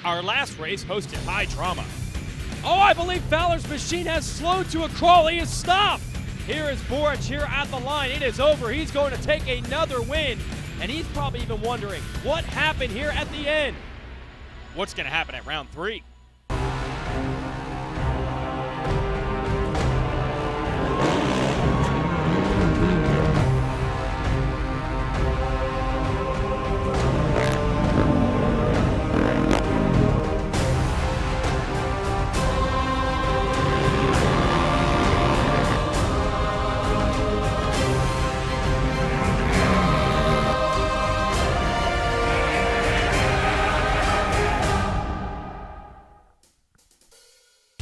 Our last race hosted high drama. Oh, I believe Fowler's machine has slowed to a crawl. He has stopped. Here is Boric here at the line. It is over. He's going to take another win, and he's probably even wondering what happened here at the end. What's going to happen at round 3?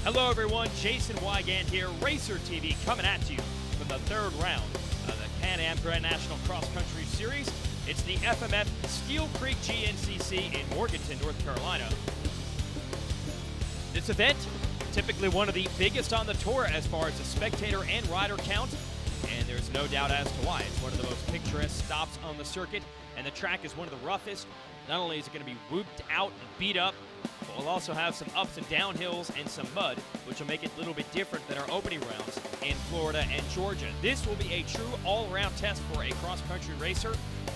Hello everyone, Jason Wygant here, RacerTV coming at you from the third round of the Can-Am Grand National Cross Country Series. It's the FMF Steele Creek GNCC in Morganton, North Carolina. This event, typically one of the biggest on the tour as far as the spectator and rider count, and there's no doubt as to why. It's one of the most picturesque stops on the circuit, and the track is one of the roughest. Not only is it going to be whooped out and beat up, but we'll also have some ups and downhills and some mud, which will make it a little bit different than our opening rounds in Florida and Georgia. This will be a true all-around test for a cross-country racer.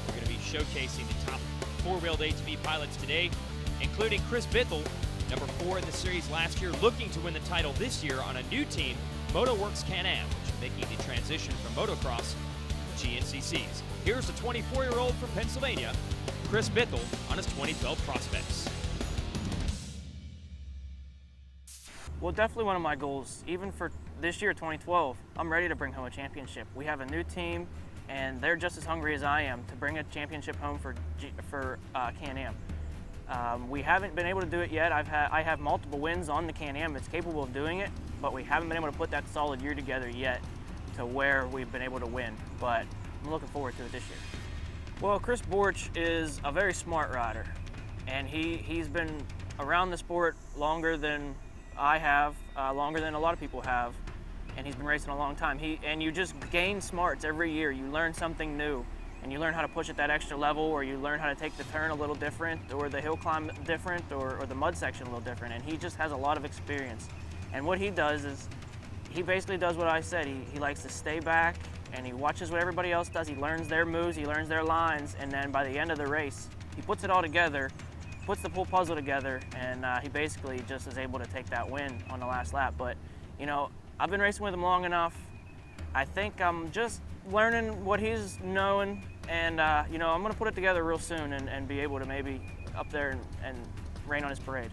We're going to be showcasing the top four-wheeled ATV pilots today, including Chris Bithell, number 4 in the series last year, looking to win the title this year on a new team, MotoWorks Can-Am, which is making the transition from motocross to GNCCs. Here's the 24-year-old from Pennsylvania, Chris Bithell, on his 2012 prospects. Well, definitely one of my goals, even for this year, 2012, I'm ready to bring home a championship. We have a new team, and they're just as hungry as I am to bring a championship home for Can-Am. We haven't been able to do it yet. I have multiple wins on the Can-Am. It's capable of doing it, but we haven't been able to put that solid year together yet to where we've been able to win. But I'm looking forward to it this year. Well, Chris Boric is a very smart rider, and he's been around the sport longer than I have, longer than a lot of people have, and he's been racing a long time. And you just gain smarts every year. You learn something new, and you learn how to push it that extra level, or you learn how to take the turn a little different, or the hill climb different, or the mud section a little different, and he just has a lot of experience. And what he does is, he basically does what I said. He likes to stay back, and he watches what everybody else does. He learns their moves, he learns their lines, and then by the end of the race, he puts it all together, puts the whole puzzle together, and he basically just is able to take that win on the last lap. But, you know, I've been racing with him long enough. I think I'm just learning what he's knowing, and, you know, I'm going to put it together real soon and be able to maybe up there and rain on his parade.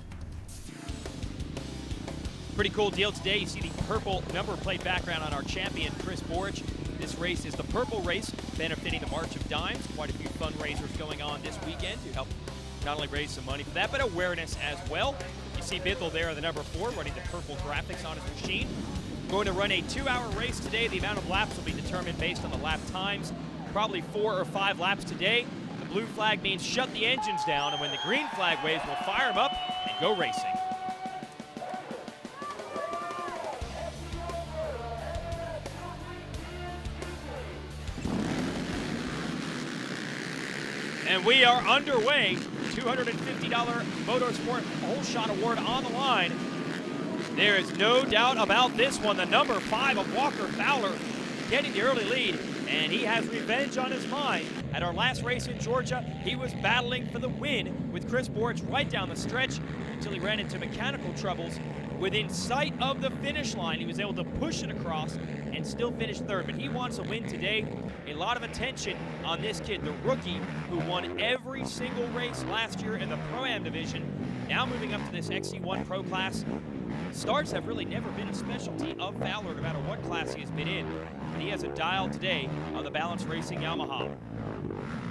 Pretty cool deal today. You see the purple number plate background on our champion, Chris Boric. This race is the Purple Race, benefiting the March of Dimes. Quite a few fundraisers going on this weekend to help not only raise some money for that, but awareness as well. You see Bithell there, the number 4, running the purple graphics on his machine. Going to run a 2-hour race today. The amount of laps will be determined based on the lap times. Probably 4 or 5 laps today. The blue flag means shut the engines down, and when the green flag waves, we'll fire them up and go racing. And we are underway. $250 Motorsport Whole Shot Award on the line. There is no doubt about this one. The number 5 of Walker Fowler getting the early lead, and he has revenge on his mind. At our last race in Georgia, he was battling for the win with Chris Boric right down the stretch until he ran into mechanical troubles. Within sight of the finish line, he was able to push it across and still finish 3rd. But he wants a win today. A lot of attention on this kid, the rookie who won every single race last year in the Pro-Am division, now moving up to this XC1 Pro class. Starts have really never been a specialty of Fowler, no matter what class he has been in. And he has a dial today on the Balance Racing Yamaha.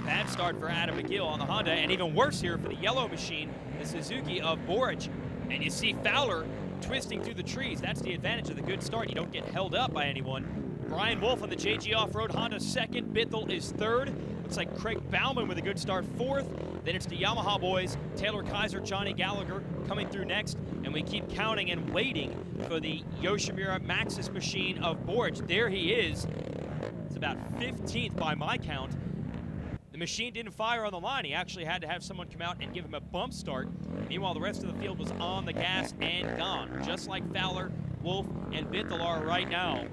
Bad start for Adam McGill on the Honda, and even worse here for the yellow machine, the Suzuki of Boric. And you see Fowler twisting through the trees. That's the advantage of the good start. You don't get held up by anyone. Brian Wolf on the JG Off-Road Honda 2nd. Bithell is 3rd. Looks like Craig Bauman with a good start 4th. Then it's the Yamaha boys, Taylor Kaiser, Johnny Gallagher coming through next. And we keep counting and waiting for the Yoshimura Maxxis machine of Boric. There he is. It's about 15th by my count. The machine didn't fire on the line. He actually had to have someone come out and give him a bump start. Meanwhile, the rest of the field was on the gas and gone, just like Fowler, Wolf, and Bithel are right now.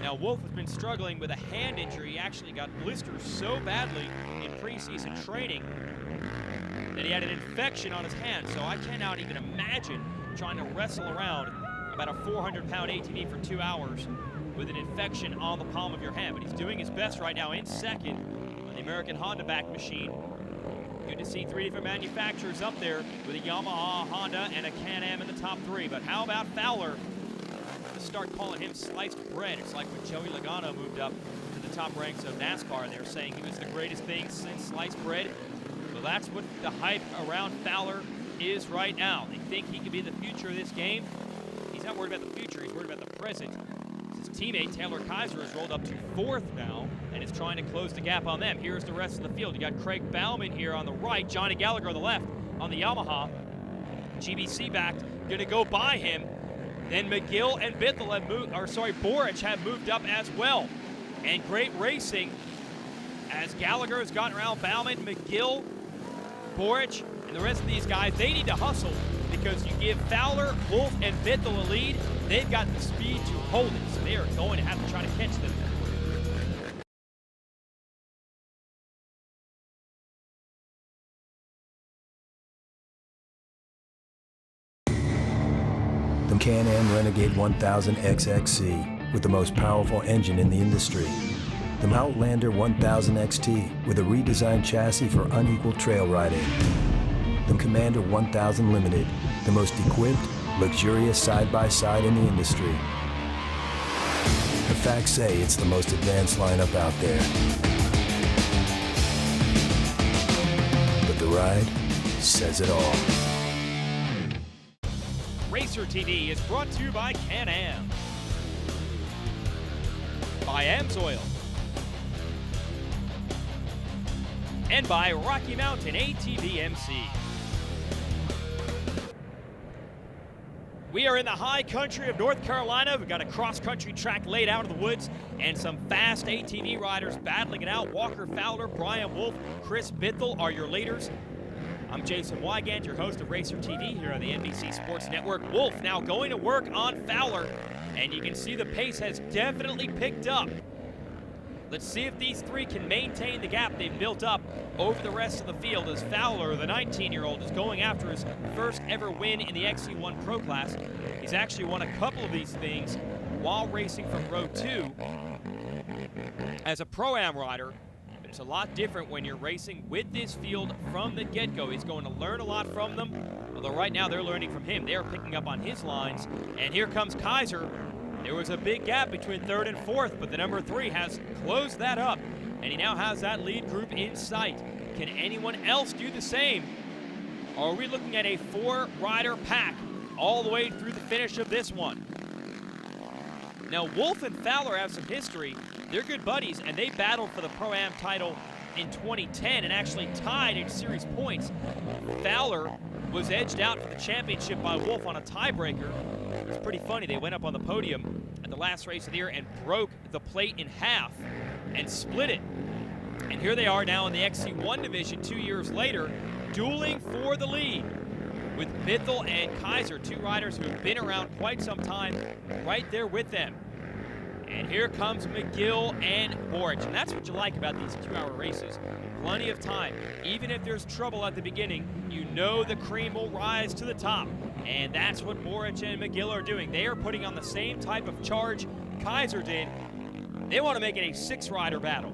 Now, Wolf has been struggling with a hand injury. He actually got blisters so badly in preseason training that he had an infection on his hand. So I cannot even imagine trying to wrestle around about a 400-pound ATV for 2 hours with an infection on the palm of your hand. But he's doing his best right now in second on the American Honda back machine. Good to see 3 different manufacturers up there with a Yamaha, Honda, and a Can-Am in the top 3. But how about Fowler? Start calling him sliced bread. It's like when Joey Logano moved up to the top ranks of NASCAR. They were saying he was the greatest thing since sliced bread. Well, that's what the hype around Fowler is right now. They think he could be the future of this game. He's not worried about the future, he's worried about the present. His teammate Taylor Kaiser has rolled up to 4th now and is trying to close the gap on them. Here's the rest of the field. You got Craig Bauman here on the right, Johnny Gallagher on the left on the Yamaha. GBC backed, gonna go by him. Then McGill and Bithel have moved, or sorry, Boric have moved up as well. And great racing as Gallagher has gotten around Bauman, McGill, Boric, and the rest of these guys. They need to hustle because you give Fowler, Wolf, and Bithel a lead, they've got the speed to hold it. So they are going to have to try to catch them. The Can-Am Renegade 1000 XXC with the most powerful engine in the industry. The Outlander 1000 XT with a redesigned chassis for unequal trail riding. The Commander 1000 Limited, the most equipped, luxurious side-by-side in the industry. The facts say it's the most advanced lineup out there. But the ride says it all. RacerTV is brought to you by Can-Am, by AMSOIL, and by Rocky Mountain ATV MC. We are in the high country of North Carolina. We've got a cross-country track laid out in the woods and some fast ATV riders battling it out. Walker Fowler, Brian Wolf, Chris Bithel are your leaders. I'm Jason Wygant, your host of RacerTV here on the NBC Sports Network. Wolf now going to work on Fowler, and you can see the pace has definitely picked up. Let's see if these 3 can maintain the gap they've built up over the rest of the field as Fowler, the 19-year-old, is going after his first ever win in the XC1 Pro class. He's actually won a couple of these things while racing from Row 2 as a Pro-Am rider. It's a lot different when you're racing with this field from the get-go. He's going to learn a lot from them, although right now they're learning from him. They're picking up on his lines, and here comes Kaiser. There was a big gap between 3rd and 4th, but the number 3 has closed that up, and he now has that lead group in sight. Can anyone else do the same? Or are we looking at a 4-rider pack all the way through the finish of this one? Now, Wolf and Fowler have some history. They're good buddies, and they battled for the Pro-Am title in 2010 and actually tied in series points. Fowler was edged out for the championship by Wolf on a tiebreaker. It was pretty funny. They went up on the podium at the last race of the year and broke the plate in half and split it. And here they are now in the XC1 division 2 years later, dueling for the lead with Bithel and Kaiser, 2 riders who have been around quite some time, right there with them. And here comes McGill and Boric, and that's what you like about these 2-hour races. Plenty of time. Even if there's trouble at the beginning, you know the cream will rise to the top. And that's what Boric and McGill are doing. They are putting on the same type of charge Kaiser did. They want to make it a 6-rider battle.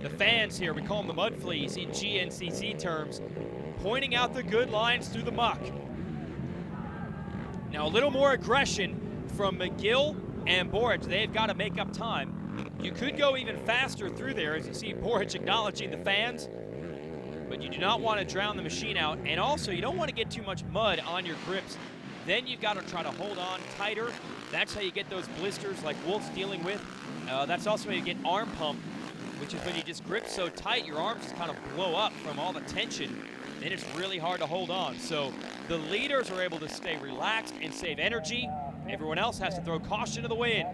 The fans here, we call them the Mud Fleas in GNCC terms, pointing out the good lines through the muck. Now a little more aggression from McGill and Boric. They've got to make up time. You could go even faster through there as you see Boric acknowledging the fans, but you do not want to drown the machine out, and also you don't want to get too much mud on your grips. Then you've got to try to hold on tighter. That's how you get those blisters like Wolf's dealing with. That's also how you get arm pump, which is when you just grip so tight your arms just kind of blow up from all the tension. Then it's really hard to hold on. So the leaders are able to stay relaxed and save energy. Everyone else has to throw caution to the wind.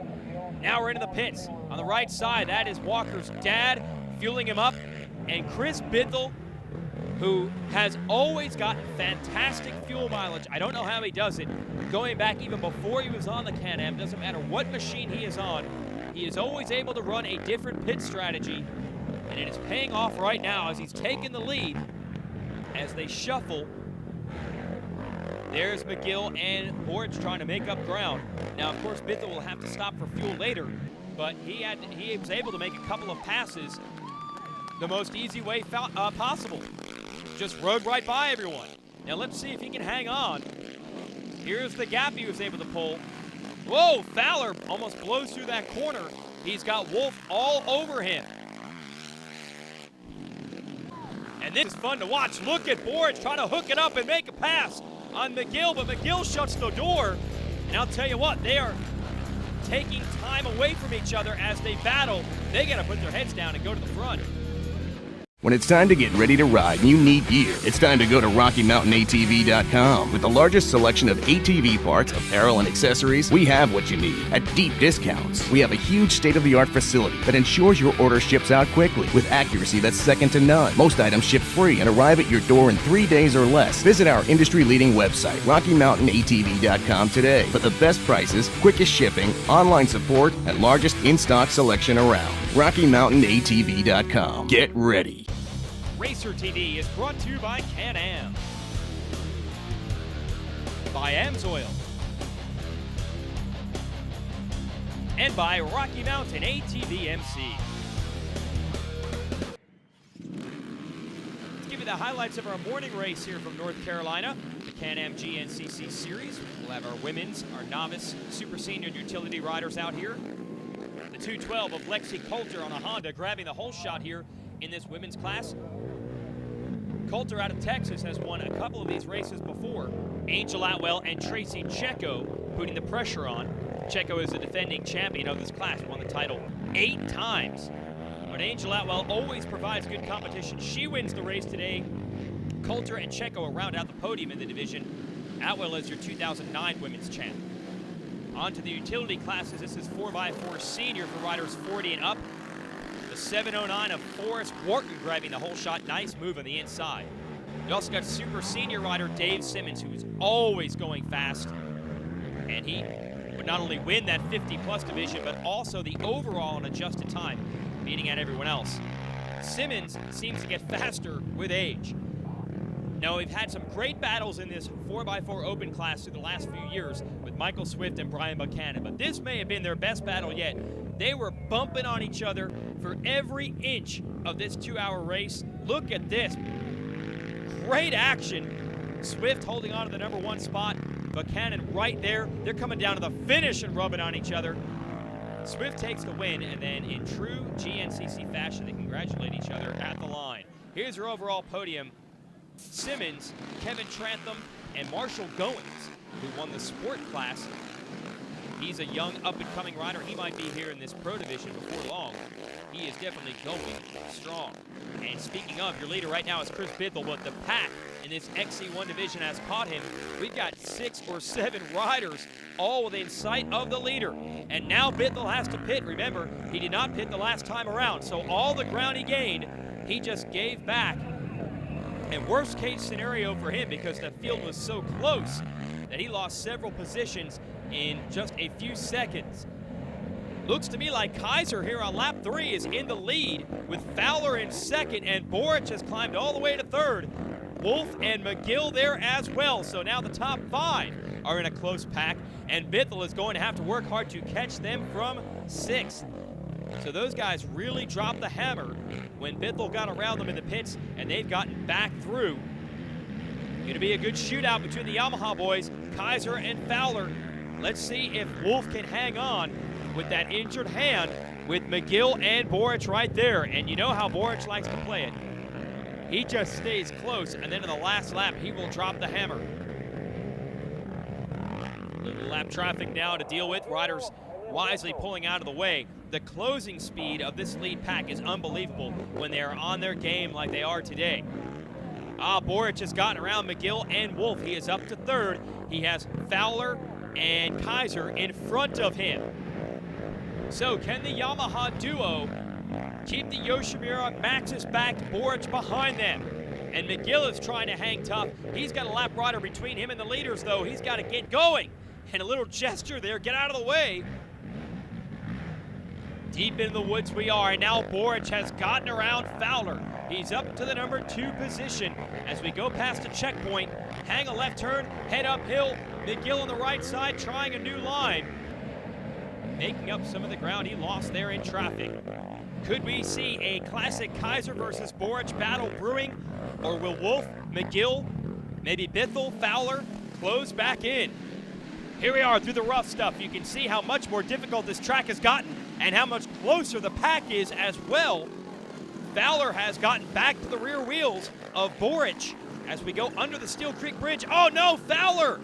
Now we're into the pits. On the right side, that is Walker's dad fueling him up. And Chris Bithell, who has always gotten fantastic fuel mileage. I don't know how he does it. Going back even before he was on the Can-Am, doesn't matter what machine he is on, he is always able to run a different pit strategy. And it is paying off right now as he's taken the lead as they shuffle. There's McGill and Borch trying to make up ground. Now, of course, Bithell will have to stop for fuel later, but he was able to make a couple of passes the most easy way possible. Just rode right by everyone. Now let's see if he can hang on. Here's the gap he was able to pull. Whoa, Fowler almost blows through that corner. He's got Wolf all over him. And this is fun to watch. Look at Borch trying to hook it up and make a pass on McGill, but McGill shuts the door. And I'll tell you what, they are taking time away from each other as they battle. They got to put their heads down and go to the front. When it's time to get ready to ride and you need gear, it's time to go to RockyMountainATV.com. With the largest selection of ATV parts, apparel, and accessories, we have what you need at deep discounts. We have a huge state-of-the-art facility that ensures your order ships out quickly with accuracy that's second to none. Most items ship free and arrive at your door in 3 days or less. Visit our industry-leading website, RockyMountainATV.com today for the best prices, quickest shipping, online support, and largest in-stock selection around. RockyMountainATV.com. Get ready. RacerTV is brought to you by Can-Am, by Amsoil, and by Rocky Mountain ATV MC. Let's give you the highlights of our morning race here from North Carolina, the Can-Am GNCC Series. We'll have our women's, our novice, super senior utility riders out here. The 212 of Lexi Coulter on a Honda grabbing the whole shot here in this women's class. Coulter out of Texas has won a couple of these races before. Angel Atwell and Tracy Checo putting the pressure on. Checo is the defending champion of this class, won the title 8 times. But Angel Atwell always provides good competition. She wins the race today. Coulter and Checo round out the podium in the division. Atwell is your 2009 women's champ. On to the utility classes. This is 4x4 senior for riders 40 and up. The 709 of Forrest Wharton grabbing the whole shot. Nice move on the inside. You also got super senior rider Dave Simmons, who's always going fast. And he would not only win that 50-plus division, but also the overall in adjusted time, beating out everyone else. Simmons seems to get faster with age. Now, we've had some great battles in this 4x4 open class through the last few years with Michael Swift and Brian Buchanan, but this may have been their best battle yet. They were bumping on each other for every inch of this 2-hour race. Look at this. Great action. Swift holding on to the number 1 spot. Buchanan right there. They're coming down to the finish and rubbing on each other. Swift takes the win, and then in true GNCC fashion, they congratulate each other at the line. Here's your overall podium. Simmons, Kevin Trantham, and Marshall Goins, who won the sport class. He's a young up-and-coming rider. He might be here in this pro division before long. He is definitely going strong. And speaking of, your leader right now is Chris Bithell, but the pack in this XC1 division has caught him. We've got 6 or 7 riders all within sight of the leader. And now Bithell has to pit. Remember, he did not pit the last time around, so all the ground he gained, he just gave back. And worst case scenario for him, because the field was so close that he lost several positions in just a few seconds. Looks to me like Kaiser here on lap 3 is in the lead with Fowler in second, and Borch has climbed all the way to third. Wolf and McGill there as well. So now the top 5 are in a close pack, and Bithell is going to have to work hard to catch them from 6th. So those guys really dropped the hammer when Bithell got around them in the pits, and they've gotten back through. Going to be a good shootout between the Yamaha boys, Kaiser and Fowler. Let's see if Wolf can hang on with that injured hand with McGill and Borch right there. And you know how Borch likes to play it. He just stays close, and then in the last lap, he will drop the hammer. Little lap traffic now to deal with. Riders wisely pulling out of the way. The closing speed of this lead pack is unbelievable when they are on their game like they are today. Borch has gotten around McGill and Wolf. He is up to 3rd. He has Fowler and Kaiser in front of him. So can the Yamaha duo keep the Yoshimura Maxxis backed Boric behind them? And McGill is trying to hang tough. He's got a lap rider between him and the leaders, though. He's got to get going. And a little gesture there, get out of the way. Deep in the woods we are, and now Boric has gotten around Fowler. He's up to the number 2 position as we go past a checkpoint. Hang a left turn, head uphill. McGill on the right side trying a new line. Making up some of the ground he lost there in traffic. Could we see a classic Kaiser versus Boric battle brewing? Or will Wolf, McGill, maybe Bithell, Fowler close back in? Here we are through the rough stuff. You can see how much more difficult this track has gotten and how much closer the pack is as well. Fowler has gotten back to the rear wheels of Boric as we go under the Steele Creek Bridge. Oh no, Fowler!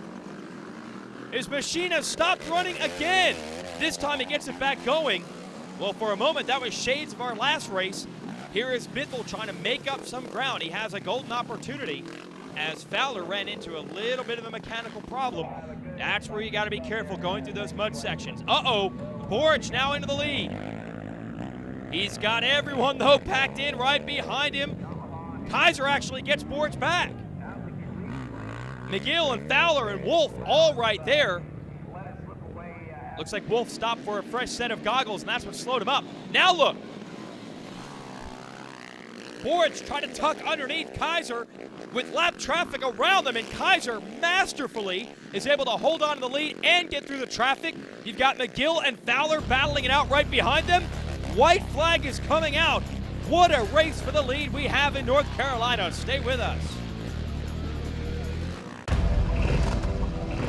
His machine has stopped running again. This time he gets it back going. Well, for a moment, that was shades of our last race. Here is Bithell trying to make up some ground. He has a golden opportunity as Fowler ran into a little bit of a mechanical problem. That's where you got to be careful going through those mud sections. Uh-oh, Boric now into the lead. He's got everyone, though, packed in right behind him. Kaiser actually gets Boric back. McGill and Fowler and Wolf all right there. Looks like Wolf stopped for a fresh set of goggles, and that's what slowed him up. Now look. Boric tried to tuck underneath Kaiser with lap traffic around them, and Kaiser masterfully is able to hold on to the lead and get through the traffic. You've got McGill and Fowler battling it out right behind them. White flag is coming out. What a race for the lead we have in North Carolina. Stay with us.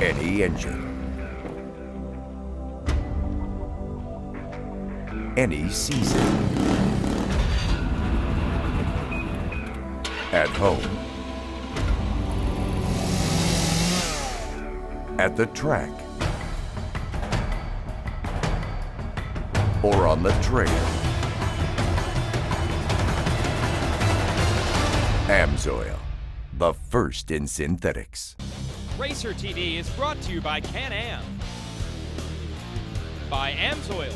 Any engine, any season, at home, at the track, or on the trail. AMSOIL, the first in synthetics. RacerTV is brought to you by Can-Am, by AMSOIL,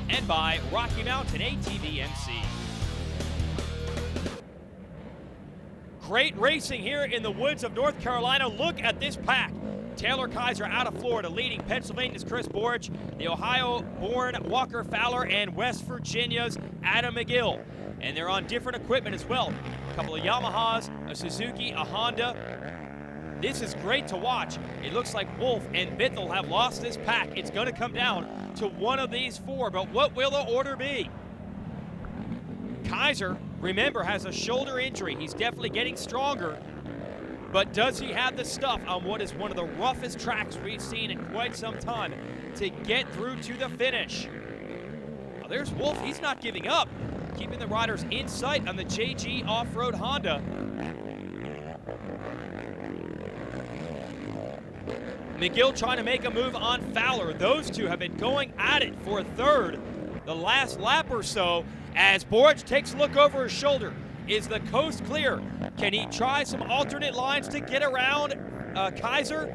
and by Rocky Mountain ATV MC. Great racing here in the woods of North Carolina. Look at this pack. Taylor Kaiser out of Florida, leading Pennsylvania's Chris Boric, the Ohio-born Walker Fowler, and West Virginia's Adam McGill. And they're on different equipment as well. A couple of Yamahas, a Suzuki, a Honda. This is great to watch. It looks like Wolf and Bithell have lost this pack. It's going to come down to one of these four, but what will the order be? Kaiser, remember, has a shoulder injury. He's definitely getting stronger, but does he have the stuff on what is one of the roughest tracks we've seen in quite some time to get through to the finish? Now there's Wolf. He's not giving up, keeping the riders in sight on the JG Off-Road Honda. McGill trying to make a move on Fowler. Those two have been going at it for third the last lap or so as Boric takes a look over his shoulder. Is the coast clear? Can he try some alternate lines to get around Kaiser?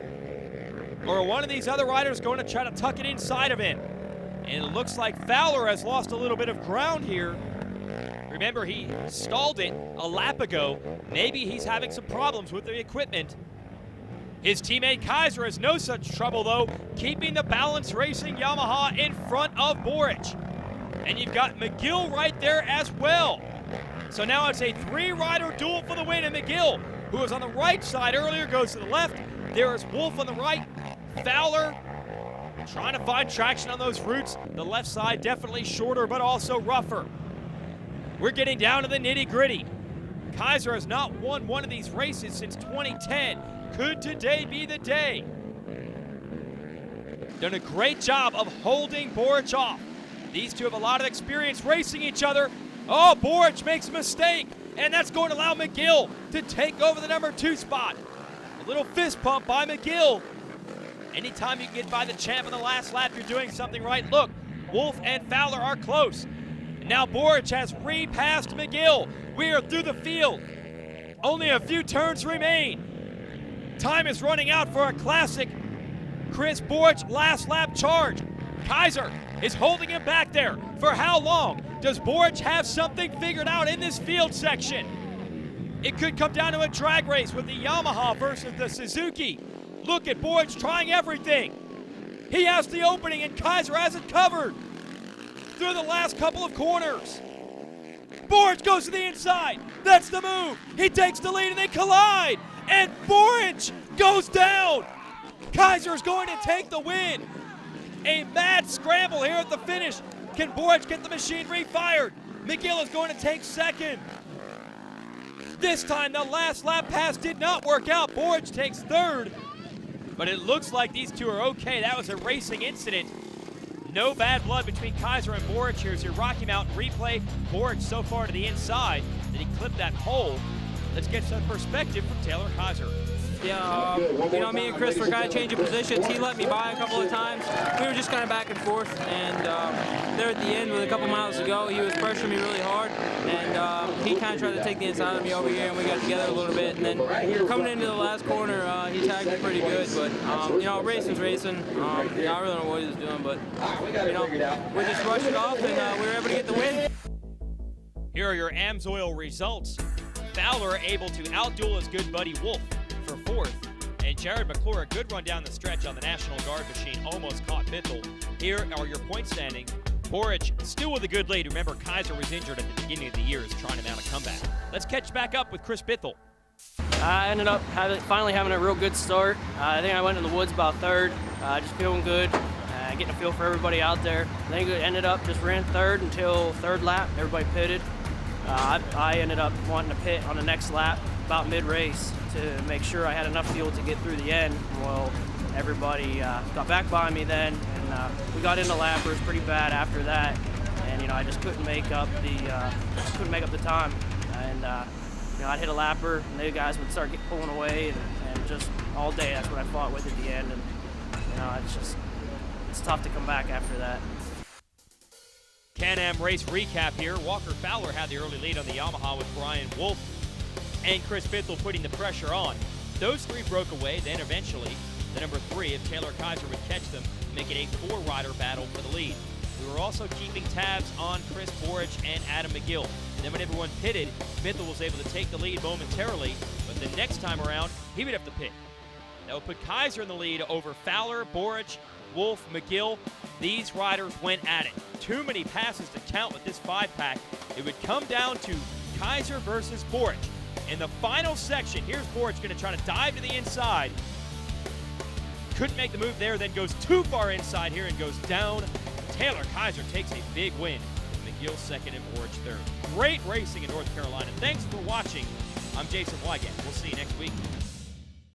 Or are one of these other riders going to try to tuck it inside of him? And it looks like Fowler has lost a little bit of ground here. Remember, he stalled it a lap ago. Maybe he's having some problems with the equipment. His teammate Kaiser has no such trouble, though, keeping the Balance Racing Yamaha in front of Boric. And you've got McGill right there as well. So now it's a three-rider duel for the win, and McGill, who was on the right side earlier, goes to the left. There is Wolf on the right. Fowler trying to find traction on those roots. The left side definitely shorter, but also rougher. We're getting down to the nitty-gritty. Kaiser has not won one of these races since 2010. Could today be the day? Done a great job of holding Boric off. These two have a lot of experience racing each other. Oh, Boric makes a mistake, and that's going to allow McGill to take over the number 2 spot. A little fist pump by McGill. Anytime you can get by the champ in the last lap, you're doing something right. Look, Wolf and Fowler are close. And now Boric has repassed McGill. We are through the field. Only a few turns remain. Time is running out for a classic Chris Borch, last lap charge. Kaiser is holding him back there. For how long? Does Borch have something figured out in this field section? It could come down to a drag race with the Yamaha versus the Suzuki. Look at Borch trying everything. He has the opening and Kaiser has it covered through the last couple of corners. Borch goes to the inside. That's the move. He takes the lead and they collide. And Borch goes down. Kaiser is going to take the win. A mad scramble here at the finish. Can Borch get the machine refired? McGill is going to take second. This time the last lap pass did not work out. Borch takes third. But it looks like these two are okay. That was a racing incident. No bad blood between Kaiser and Borch. Here's your Rocky Mountain replay. Borch so far to the inside. Did he clip that pole? Let's get some perspective from Taylor Kaiser. Yeah, me and Chris were kind of changing positions. He let me by a couple of times. We were just kind of back and forth. And there at the end, with a couple miles to go, he was pressuring me really hard. And he kind of tried to take the inside of me over here, and we got together a little bit. And then coming into the last corner, he tagged me pretty good. But, racing's racing. I really don't know what he was doing. But, we just rushed it off, and we were able to get the win. Here are your AMSOIL results. Fowler able to outduel his good buddy Wolf for fourth, and Jared McClure, a good run down the stretch on the National Guard machine, almost caught Bithell. Here are your point standings. Borch still with a good lead. Remember, Kaiser was injured at the beginning of the year, is trying to mount a comeback. Let's catch back up with Chris Bithell. I ended up finally having a real good start. I think I went in the woods about third, just feeling good, getting a feel for everybody out there. I think it ended up just ran third until third lap. Everybody pitted. I ended up wanting to pit on the next lap about mid-race to make sure I had enough fuel to get through the end. Well, everybody got back by me then, and we got into lappers pretty bad after that. And I just couldn't make up the time. And I'd hit a lapper, and the guys would start pulling away, and just all day that's what I fought with at the end. And it's tough to come back after that. Can-Am race recap here. Walker Fowler had the early lead on the Yamaha with Brian Wolf and Chris Bithell putting the pressure on. Those three broke away, then eventually the number 3, if Taylor Kaiser would catch them, make it a 4-rider battle for the lead. We were also keeping tabs on Chris Borch and Adam McGill. And then when everyone pitted, Bithell was able to take the lead momentarily, but the next time around, he would have to pit. That would put Kaiser in the lead over Fowler, Borch, Wolf, McGill. These riders went at it. Too many passes to count with this 5-pack. It would come down to Kaiser versus Borch. In the final section, here's Borch going to try to dive to the inside. Couldn't make the move there, then goes too far inside here and goes down. Taylor Kaiser takes a big win. McGill second and Borch third. Great racing in North Carolina. Thanks for watching. I'm Jason Wygant. We'll see you next week.